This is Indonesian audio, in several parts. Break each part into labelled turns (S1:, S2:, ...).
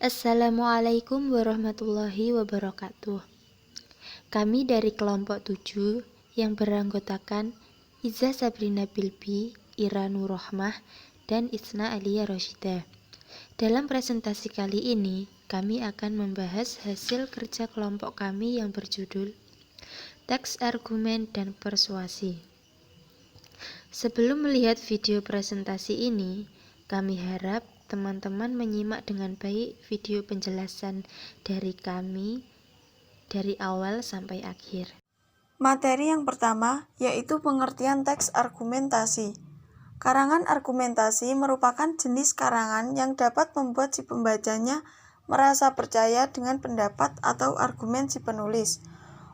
S1: Assalamualaikum warahmatullahi wabarakatuh. Kami dari kelompok 7 yang beranggotakan Iza Sabrina Bilbi, Ira Nurrohmah, dan Isna Alia Roshida. Dalam presentasi kali ini, kami akan membahas hasil kerja kelompok kami yang berjudul Teks Argumen dan Persuasi. Sebelum melihat video presentasi ini, kami harap teman-teman menyimak dengan baik video penjelasan dari kami dari awal sampai akhir.
S2: Materi yang pertama yaitu pengertian teks argumentasi. Karangan argumentasi merupakan jenis karangan yang dapat membuat si pembacanya merasa percaya dengan pendapat atau argumen si penulis.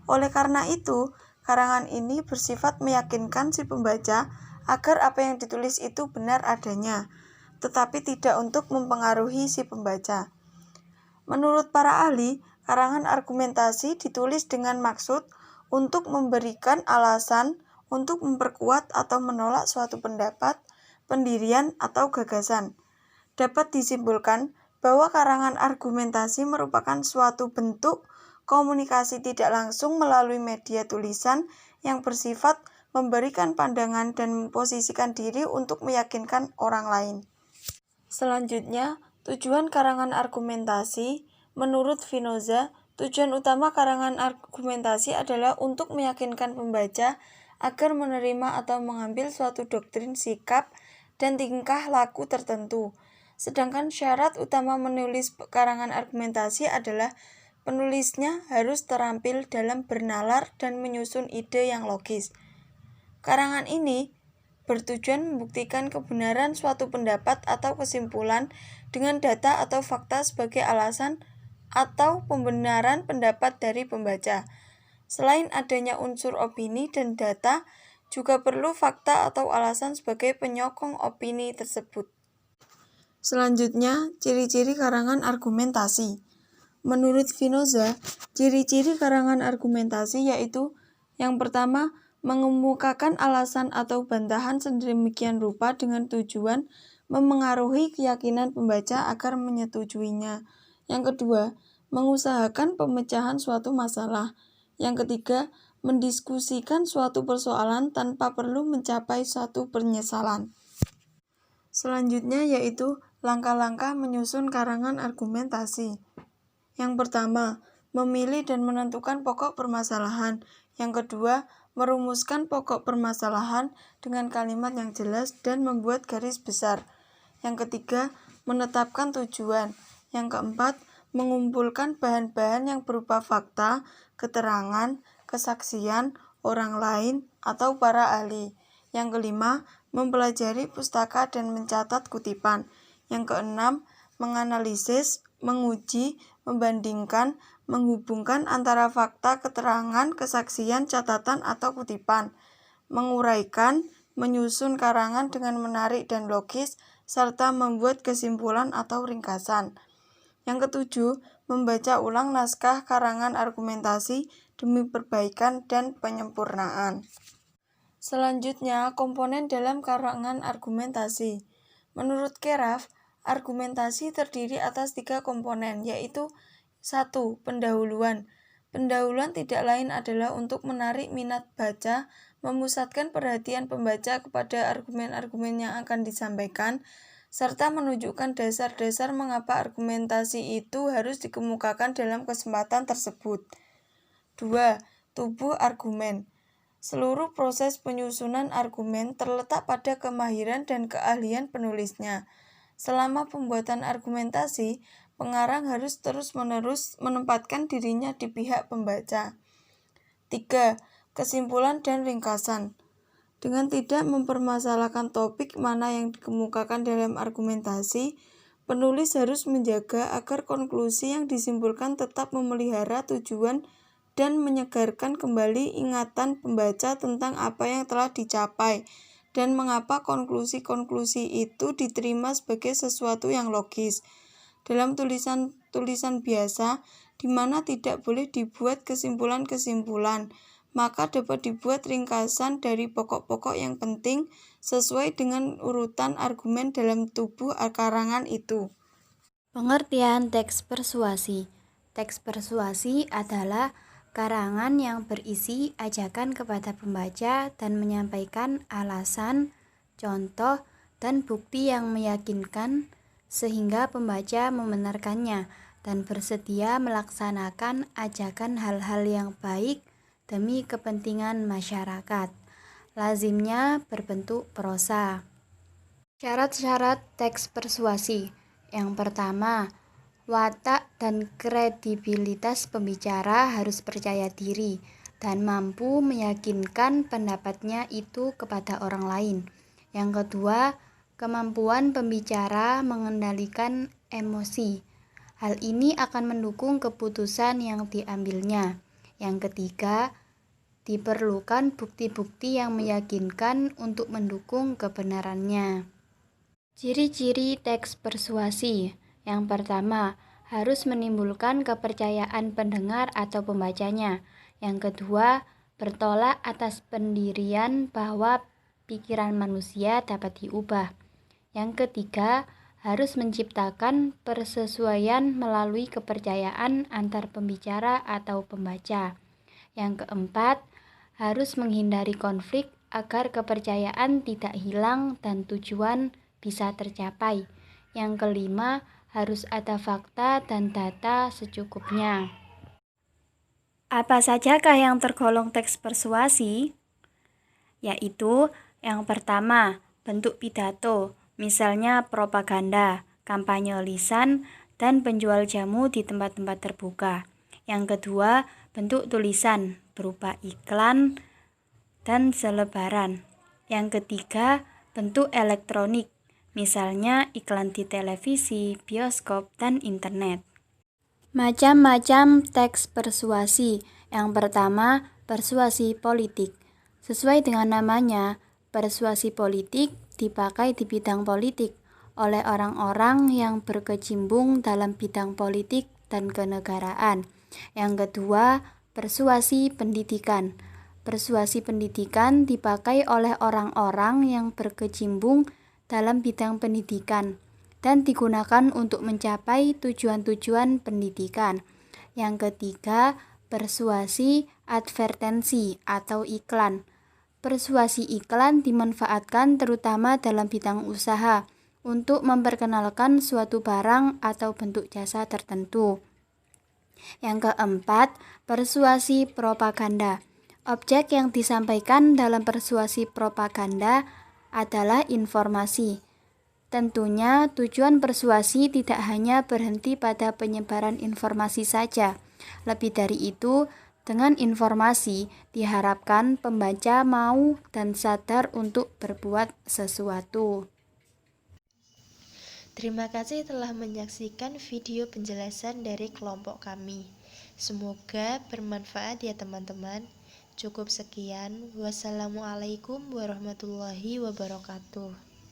S2: Oleh karena itu, karangan ini bersifat meyakinkan si pembaca agar apa yang ditulis itu benar adanya, tetapi tidak untuk mempengaruhi si pembaca. Menurut para ahli, karangan argumentasi ditulis dengan maksud untuk memberikan alasan untuk memperkuat atau menolak suatu pendapat, pendirian, atau gagasan. Dapat disimpulkan bahwa karangan argumentasi merupakan suatu bentuk komunikasi tidak langsung melalui media tulisan yang bersifat memberikan pandangan dan memposisikan diri untuk meyakinkan orang lain. Selanjutnya, tujuan karangan argumentasi. Menurut Spinoza, tujuan utama karangan argumentasi adalah untuk meyakinkan pembaca agar menerima atau mengambil suatu doktrin, sikap, dan tingkah laku tertentu. Sedangkan syarat utama menulis karangan argumentasi adalah penulisnya harus terampil dalam bernalar dan menyusun ide yang logis. Karangan ini bertujuan membuktikan kebenaran suatu pendapat atau kesimpulan dengan data atau fakta sebagai alasan atau pembenaran pendapat dari pembaca. Selain adanya unsur opini dan data, juga perlu fakta atau alasan sebagai penyokong opini tersebut. Selanjutnya, ciri-ciri karangan argumentasi. Menurut Spinoza, ciri-ciri karangan argumentasi yaitu yang pertama, mengemukakan alasan atau bantahan sedemikian rupa dengan tujuan memengaruhi keyakinan pembaca agar menyetujuinya. Yang kedua, mengusahakan pemecahan suatu masalah. Yang ketiga, mendiskusikan suatu persoalan tanpa perlu mencapai suatu penyesalan. Selanjutnya yaitu langkah-langkah menyusun karangan argumentasi. Yang pertama, memilih dan menentukan pokok permasalahan. Yang kedua, merumuskan pokok permasalahan dengan kalimat yang jelas dan membuat garis besar. Yang ketiga, menetapkan tujuan. Yang keempat, mengumpulkan bahan-bahan yang berupa fakta, keterangan, kesaksian, orang lain, atau para ahli. Yang kelima, mempelajari pustaka dan mencatat kutipan. Yang keenam, menganalisis, menguji, membandingkan, menghubungkan antara fakta, keterangan, kesaksian, catatan, atau kutipan, menguraikan, menyusun karangan dengan menarik dan logis, serta membuat kesimpulan atau ringkasan. Yang ketujuh, membaca ulang naskah karangan argumentasi demi perbaikan dan penyempurnaan. Selanjutnya, komponen dalam karangan argumentasi. Menurut Keraf, argumentasi terdiri atas 3 komponen, yaitu 1. Pendahuluan. Pendahuluan tidak lain adalah untuk menarik minat baca, memusatkan perhatian pembaca kepada argumen-argumen yang akan disampaikan, serta menunjukkan dasar-dasar mengapa argumentasi itu harus dikemukakan dalam kesempatan tersebut. 2. Tubuh argumen. Seluruh proses penyusunan argumen terletak pada kemahiran dan keahlian penulisnya. Selama pembuatan argumentasi, pengarang harus terus-menerus menempatkan dirinya di pihak pembaca. 3. Kesimpulan dan ringkasan. Dengan tidak mempermasalahkan topik mana yang dikemukakan dalam argumentasi, penulis harus menjaga agar konklusi yang disimpulkan tetap memelihara tujuan dan menyegarkan kembali ingatan pembaca tentang apa yang telah dicapai dan mengapa konklusi-konklusi itu diterima sebagai sesuatu yang logis. Dalam tulisan biasa, di mana tidak boleh dibuat kesimpulan-kesimpulan, maka dapat dibuat ringkasan dari pokok-pokok yang penting sesuai dengan urutan argumen dalam tubuh karangan itu.
S3: Pengertian teks persuasi. Teks persuasi adalah karangan yang berisi ajakan kepada pembaca dan menyampaikan alasan, contoh, dan bukti yang meyakinkan sehingga pembaca membenarkannya dan bersedia melaksanakan ajakan hal-hal yang baik demi kepentingan masyarakat. Lazimnya berbentuk prosa. Syarat-syarat teks persuasi. Yang pertama, watak dan kredibilitas pembicara harus percaya diri dan mampu meyakinkan pendapatnya itu kepada orang lain. Yang kedua, kemampuan pembicara mengendalikan emosi. Hal ini akan mendukung keputusan yang diambilnya. Yang ketiga, diperlukan bukti-bukti yang meyakinkan untuk mendukung kebenarannya. Ciri-ciri teks persuasi. Yang pertama, harus menimbulkan kepercayaan pendengar atau pembacanya. Yang kedua, bertolak atas pendirian bahwa pikiran manusia dapat diubah. Yang ketiga, harus menciptakan persesuaian melalui kepercayaan antar pembicara atau pembaca. Yang keempat, harus menghindari konflik agar kepercayaan tidak hilang dan tujuan bisa tercapai. Yang kelima, harus ada fakta dan data secukupnya. Apa sajakah yang tergolong teks persuasi? Yaitu yang pertama, bentuk pidato, misalnya propaganda, kampanye lisan, dan penjual jamu di tempat-tempat terbuka. Yang kedua, bentuk tulisan, berupa iklan dan selebaran. Yang ketiga, bentuk elektronik, misalnya iklan di televisi, bioskop, dan internet. Macam-macam teks persuasi. Yang pertama, persuasi politik. Sesuai dengan namanya, persuasi politik dipakai di bidang politik oleh orang-orang yang berkecimpung dalam bidang politik dan kenegaraan. Yang kedua, persuasi pendidikan. Persuasi pendidikan dipakai oleh orang-orang yang berkecimpung dalam bidang pendidikan dan digunakan untuk mencapai tujuan-tujuan pendidikan. Yang ketiga, persuasi advertensi atau iklan. Persuasi iklan dimanfaatkan terutama dalam bidang usaha untuk memperkenalkan suatu barang atau bentuk jasa tertentu. Yang keempat, persuasi propaganda. Objek yang disampaikan dalam persuasi propaganda adalah informasi. Tentunya tujuan persuasi tidak hanya berhenti pada penyebaran informasi saja. Lebih dari itu, dengan informasi diharapkan pembaca mau dan sadar untuk berbuat sesuatu.
S1: Terima kasih telah menyaksikan video penjelasan dari kelompok kami. Semoga bermanfaat ya teman-teman. Cukup sekian. Wassalamualaikum warahmatullahi wabarakatuh.